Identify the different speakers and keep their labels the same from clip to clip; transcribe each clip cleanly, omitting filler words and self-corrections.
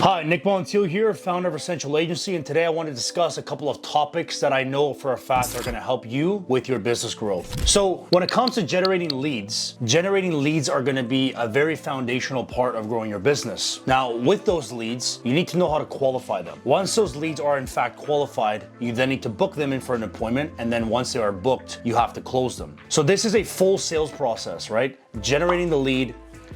Speaker 1: Hi, Nick Montiel here, founder of Essential Agency, and today I want to discuss a couple of topics that I know for a fact are going to help you with your business growth. So when it comes to generating leads are going to be a very foundational part of growing your business. Now, with those leads, you need to know how to qualify them. Once those leads are in fact qualified, you then need to book them in for an appointment, and then once they are booked, you have to close them. So this is a full sales process, right? Generating the lead,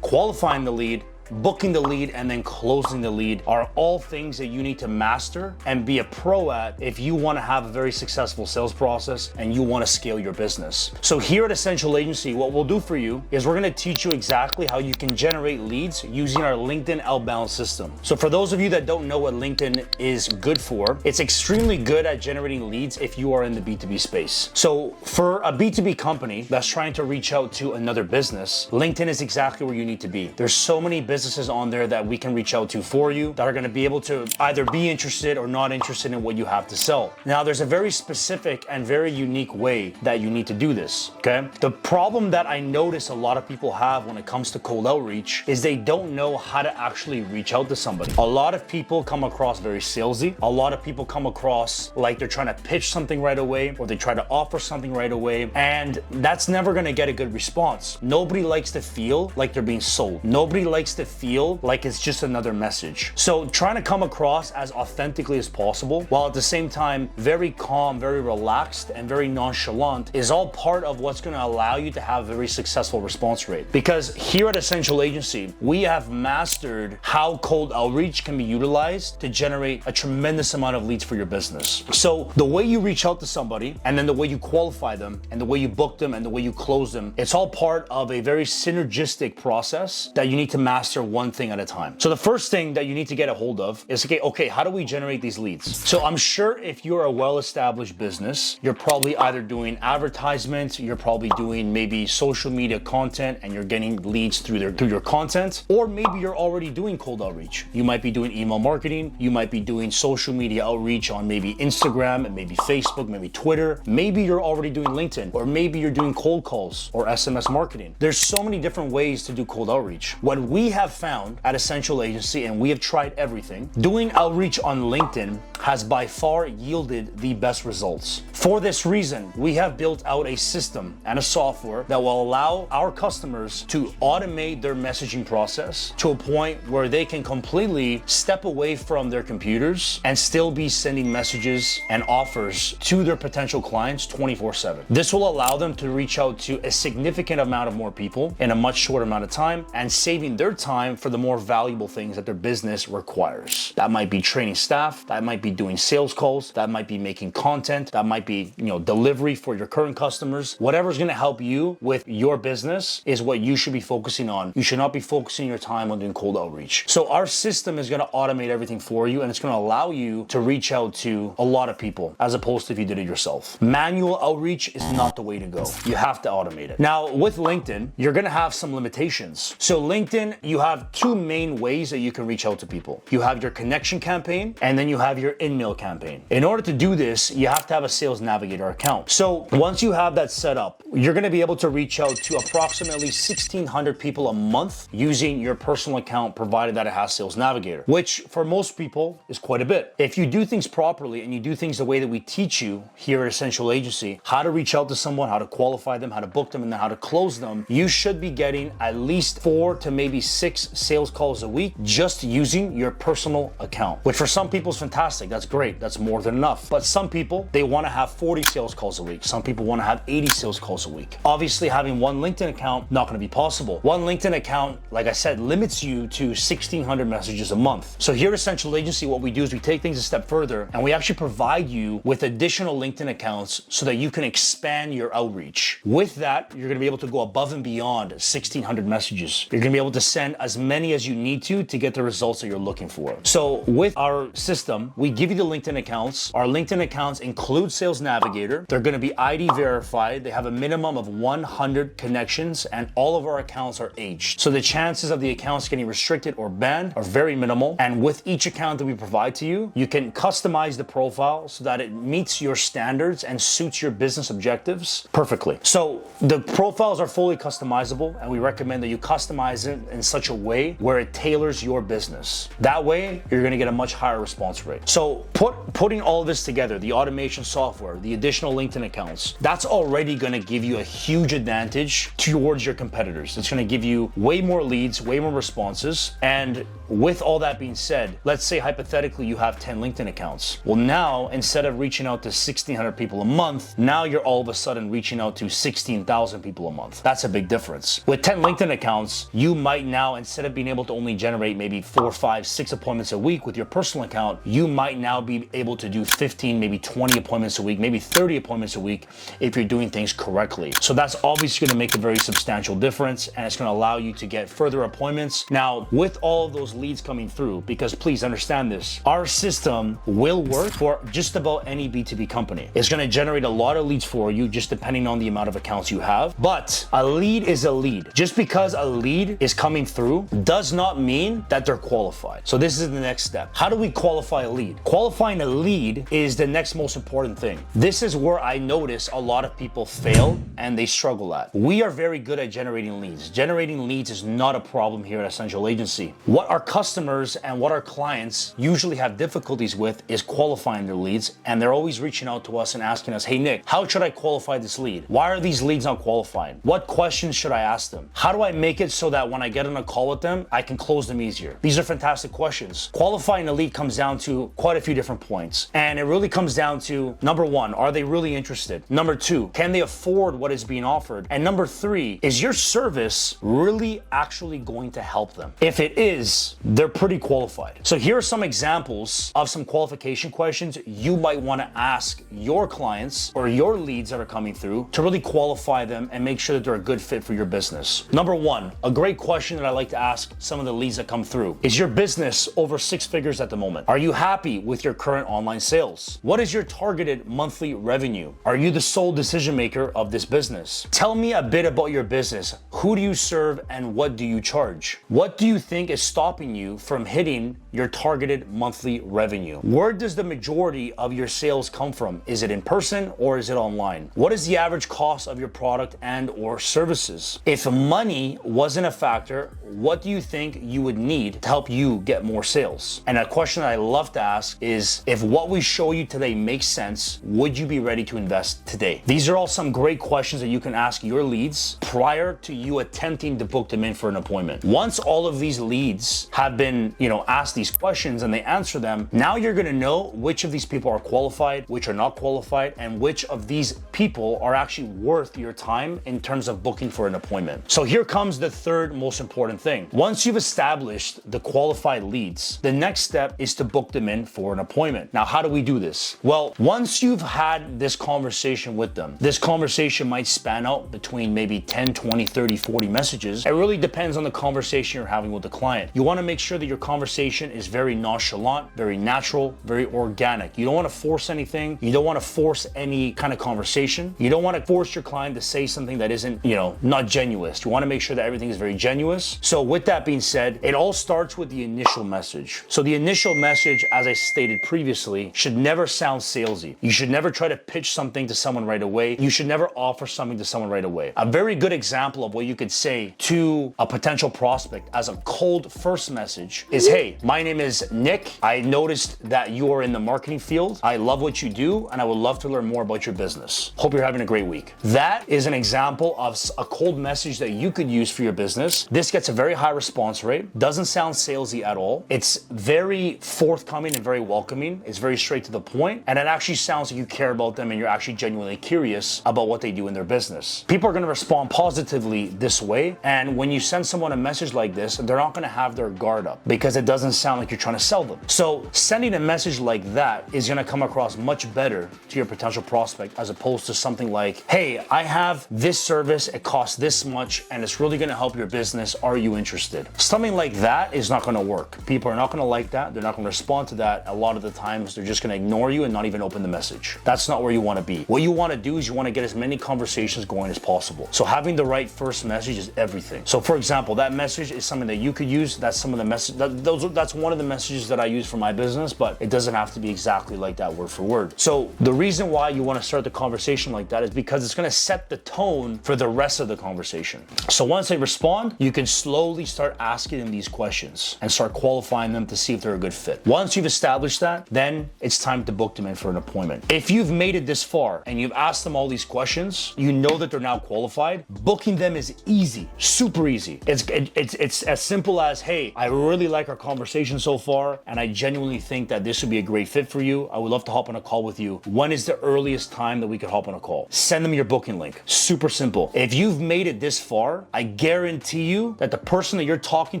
Speaker 1: qualifying the lead, booking the lead, and then closing the lead are all things that you need to master and be a pro at if you want to have a very successful sales process and you want to scale your business. So here at Essential Agency, what we'll do for you is we're going to teach you exactly how you can generate leads using our LinkedIn outbound system. So for those of you that don't know what LinkedIn is good for, it's extremely good at generating leads if you are in the B2B space. So for a B2B company that's trying to reach out to another business, LinkedIn is exactly where you need to be. There's so many businesses on there that we can reach out to for you that are going to be able to either be interested or not interested in what you have to sell. Now, there's a very specific and very unique way that you need to do this, okay? The problem that I notice a lot of people have when it comes to cold outreach is they don't know how to actually reach out to somebody. A lot of people come across very salesy. A lot of people come across like they're trying to pitch something right away, or they try to offer something right away, and that's never going to get a good response. Nobody likes to feel like they're being sold. Nobody likes to feel like it's just another message. So trying to come across as authentically as possible, while at the same time very calm, very relaxed, and very nonchalant is all part of what's going to allow you to have a very successful response rate. Because here at Essential Agency, we have mastered how cold outreach can be utilized to generate a tremendous amount of leads for your business. So the way you reach out to somebody, and then the way you qualify them, and the way you book them, and the way you close them, it's all part of a very synergistic process that you need to master one thing at a time. So the first thing that you need to get a hold of is, okay, how do we generate these leads? So I'm sure if you're a well-established business, you're probably either doing advertisements, you're probably doing maybe social media content, and you're getting leads through your content, or maybe you're already doing cold outreach. You might be doing email marketing, you might be doing social media outreach on maybe Instagram, and maybe Facebook, maybe Twitter, maybe you're already doing LinkedIn, or maybe you're doing cold calls or SMS marketing. There's so many different ways to do cold outreach. What we have found at Essential Agency, and we have tried everything, doing outreach on LinkedIn has by far yielded the best results. For this reason, we have built out a system and a software that will allow our customers to automate their messaging process to a point where they can completely step away from their computers and still be sending messages and offers to their potential clients 24/7. This will allow them to reach out to a significant amount of more people in a much shorter amount of time, and saving their time for the more valuable things that their business requires. That might be training staff, that might be doing sales calls, that might be making content, that might be, delivery for your current customers. Whatever's going to help you with your business is what you should be focusing on. You should not be focusing your time on doing cold outreach. So our system is going to automate everything for you, and it's going to allow you to reach out to a lot of people as opposed to if you did it yourself. Manual outreach is not the way to go. You have to automate it. Now, with LinkedIn, you're going to have some limitations. So LinkedIn, you have two main ways that you can reach out to people. You have your connection campaign, and then you have your in-mail campaign. In order to do this, you have to have a Sales Navigator account. So once you have that set up, you're going to be able to reach out to approximately 1,600 people a month using your personal account, provided that it has Sales Navigator, which for most people is quite a bit. If you do things properly and you do things the way that we teach you here at Essential Agency, how to reach out to someone, how to qualify them, how to book them, and then how to close them, you should be getting at least 4 to maybe 6 sales calls a week just using your personal account, which for some people is fantastic. That's great. That's more than enough. But some people, they want to have 40 sales calls a week. Some people want to have 80 sales calls a week. Obviously, having one LinkedIn account, not going to be possible. One LinkedIn account, like I said, limits you to 1,600 messages a month. So here at Essential Agency, what we do is we take things a step further, and we actually provide you with additional LinkedIn accounts so that you can expand your outreach. With that, you're going to be able to go above and beyond 1,600 messages. You're going to be able to send as many as you need to get the results that you're looking for. So with our system, we give you the LinkedIn accounts. Our LinkedIn accounts include Sales Navigator. They're going to be ID verified. They have a minimum of 100 connections, and all of our accounts are aged. So the chances of the accounts getting restricted or banned are very minimal. And with each account that we provide to you, you can customize the profile so that it meets your standards and suits your business objectives perfectly. So the profiles are fully customizable, and we recommend that you customize it in such such a way where it tailors your business. That way, you're gonna get a much higher response rate. So putting all of this together, the automation software, the additional LinkedIn accounts, that's already gonna give you a huge advantage towards your competitors. It's gonna give you way more leads, way more responses. And with all that being said, let's say hypothetically you have 10 LinkedIn accounts. Well, now instead of reaching out to 1,600 people a month, now you're all of a sudden reaching out to 16,000 people a month. That's a big difference. With 10 LinkedIn accounts, you might now, instead of being able to only generate maybe 4, 5, 6 appointments a week with your personal account, you might now be able to do 15, maybe 20 appointments a week, maybe 30 appointments a week if you're doing things correctly. So that's obviously gonna make a very substantial difference, and it's gonna allow you to get further appointments. Now, with all of those leads coming through, because please understand this, our system will work for just about any B2B company. It's gonna generate a lot of leads for you, just depending on the amount of accounts you have. But a lead is a lead. Just because a lead is coming through does not mean that they're qualified. So this is the next step. How do we qualify a lead? Qualifying a lead is the next most important thing. This is where I notice a lot of people fail and they struggle at. We are very good at generating leads. Generating leads is not a problem here at Essential Agency. What our customers and what our clients usually have difficulties with is qualifying their leads, and they're always reaching out to us and asking us, hey Nick, how should I qualify this lead? Why are these leads not qualifying? What questions should I ask them? How do I make it so that when I get on a call with them, I can close them easier? These are fantastic questions. Qualifying a lead comes down to quite a few different points, and it really comes down to, number one, are they really interested? Number two, can they afford what is being offered? And number three, is your service really actually going to help them? If it is, they're pretty qualified. So here are some examples of some qualification questions you might want to ask your clients or your leads that are coming through to really qualify them and make sure that they're a good fit for your business. Number one, a great question that I like to ask some of the leads that come through. Is your business over 6 figures at the moment? Are you happy with your current online sales? What is your targeted monthly revenue? Are you the sole decision maker of this business? Tell me a bit about your business. Who do you serve and what do you charge? What do you think is stopping you from hitting your targeted monthly revenue? Where does the majority of your sales come from? Is it in person or is it online? What is the average cost of your product and or services? If money wasn't a factor, what do you think you would need to help you get more sales? And a question that I love to ask is, if what we show you today makes sense, would you be ready to invest today? These are all some great questions that you can ask your leads prior to you attempting to book them in for an appointment. Once all of these leads have been, asked these questions and they answer them, now you're gonna know which of these people are qualified, which are not qualified, and which of these people are actually worth your time in terms of booking for an appointment. So here comes the third most important thing. Once you've established the qualified leads, the next step is to book them in for an appointment. Now, how do we do this? Well, once you've had this conversation with them, this conversation might span out between maybe 10, 20, 30, 40 messages. It really depends on the conversation you're having with the client. You wanna make sure that your conversation is very nonchalant, very natural, very organic. You don't wanna force anything. You don't wanna force any kind of conversation. You don't wanna force your client to say something that isn't, not genuine. You wanna make sure that everything is very genuine. So with that being said, it all starts with the initial message. So the initial message, as I stated previously, should never sound salesy. You should never try to pitch something to someone right away. You should never offer something to someone right away. A very good example of what you could say to a potential prospect as a cold first message is, hey, my name is Nick. I noticed that you are in the marketing field. I love what you do, and I would love to learn more about your business. Hope you're having a great week. That is an example of a cold message that you could use for your business. This gets a very high response rate, doesn't sound salesy at all. It's very forthcoming and very welcoming. It's very straight to the point, and it actually sounds like you care about them and you're actually genuinely curious about what they do in their business. People are gonna respond positively this way, and when you send someone a message like this, they're not gonna have their guard up because it doesn't sound like you're trying to sell them. So sending a message like that is gonna come across much better to your potential prospect as opposed to something like, hey, I have this service, it costs this much, and it's really gonna help your business. Are you interested? Something like that is not gonna work. People are not gonna like that. They're not gonna respond to that. A lot of the times, they're just gonna ignore you and not even open the message. That's not where you wanna be. What you wanna do is you wanna get as many conversations going as possible. So having the right first message is everything. So for example, that message is something that you could use. That's some of the message, that's one of the messages that I use for my business, but it doesn't have to be exactly like that word for word. So the reason why you wanna start the conversation like that is because it's gonna set the tone for the rest of the conversation. So once they respond, you can slowly slowly start asking them these questions and start qualifying them to see if they're a good fit. Once you've established that, then it's time to book them in for an appointment. If you've made it this far and you've asked them all these questions, you know that they're now qualified. Booking them is easy, super easy. It's as simple as, hey, I really like our conversation so far, and I genuinely think that this would be a great fit for you. I would love to hop on a call with you. When is the earliest time that we could hop on a call? Send them your booking link. Super simple. If you've made it this far, I guarantee you that the person that you're talking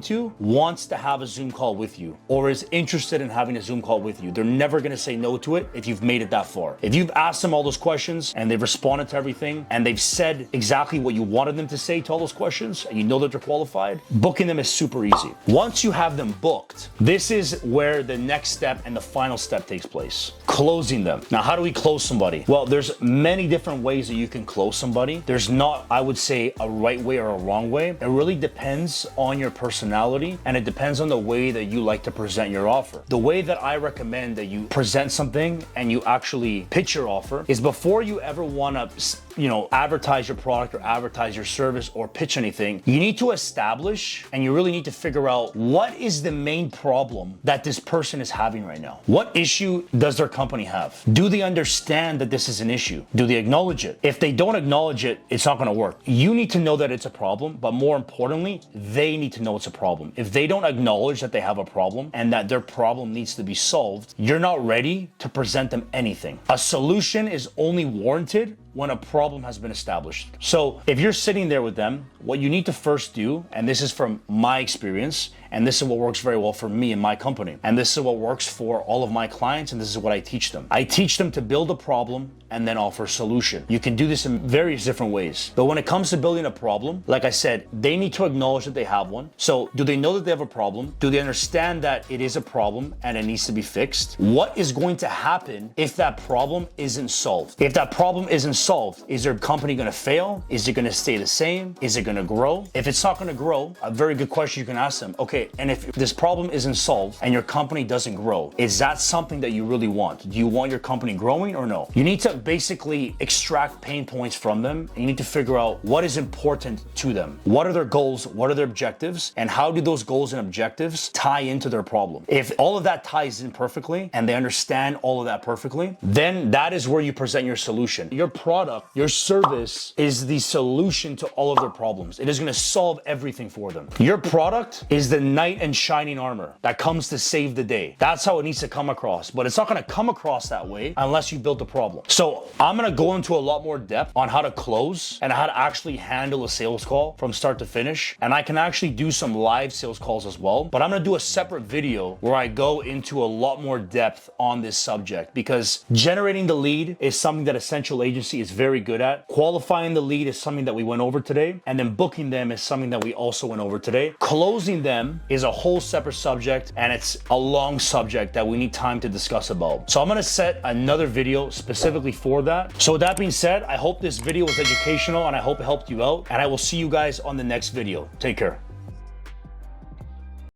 Speaker 1: to wants to have a Zoom call with you or is interested in having a Zoom call with you. They're never gonna say no to it if you've made it that far. If you've asked them all those questions and they've responded to everything and they've said exactly what you wanted them to say to all those questions and you know that they're qualified, booking them is super easy. Once you have them booked, this is where the next step and the final step takes place. Closing them. Now, how do we close somebody? Well, there's many different ways that you can close somebody. There's not, I would say, a right way or a wrong way. It really depends on your personality and it depends on the way that you like to present your offer. The way that I recommend that you present something and you actually pitch your offer is before you ever want to, advertise your product or advertise your service or pitch anything, you need to establish and you really need to figure out what is the main problem that this person is having right now. What issue does their company have? Do they understand that this is an issue? Do they acknowledge it? If they don't acknowledge it, it's not going to work. You need to know that it's a problem, but more importantly, they need to know it's a problem. If they don't acknowledge that they have a problem and that their problem needs to be solved, you're not ready to present them anything. A solution is only warranted when a problem has been established. So if you're sitting there with them, what you need to first do, and this is from my experience, and this is what works very well for me and my company, and this is what works for all of my clients, and this is what I teach them. I teach them to build a problem and then offer a solution. You can do this in various different ways. But when it comes to building a problem, like I said, they need to acknowledge that they have one. So do they know that they have a problem? Do they understand that it is a problem and it needs to be fixed? What is going to happen if that problem isn't solved? If that problem isn't solved, is their company gonna fail? Is it gonna stay the same? Is it gonna grow? If it's not gonna grow, a very good question you can ask them, okay, and if this problem isn't solved and your company doesn't grow, is that something that you really want? Do you want your company growing or no? You need to basically extract pain points from them and you need to figure out what is important to them. What are their goals? What are their objectives? And how do those goals and objectives tie into their problem? If all of that ties in perfectly and they understand all of that perfectly, then that is where you present your solution. Your product, your service is the solution to all of their problems. It is going to solve everything for them. Your product is the knight in shining armor that comes to save the day. That's how it needs to come across, but it's not going to come across that way unless you build the problem. So I'm going to go into a lot more depth on how to close and how to actually handle a sales call from start to finish. And I can actually do some live sales calls as well, but I'm going to do a separate video where I go into a lot more depth on this subject because generating the lead is something that Essential Agency is very good at. Qualifying the lead is something that we went over today, and then booking them is something that we also went over today. Closing them is a whole separate subject, and it's a long subject that we need time to discuss about. So I'm going to set another video specifically for that. So with that being said, I hope this video was educational and I hope it helped you out, and I will see you guys on the next video. Take care.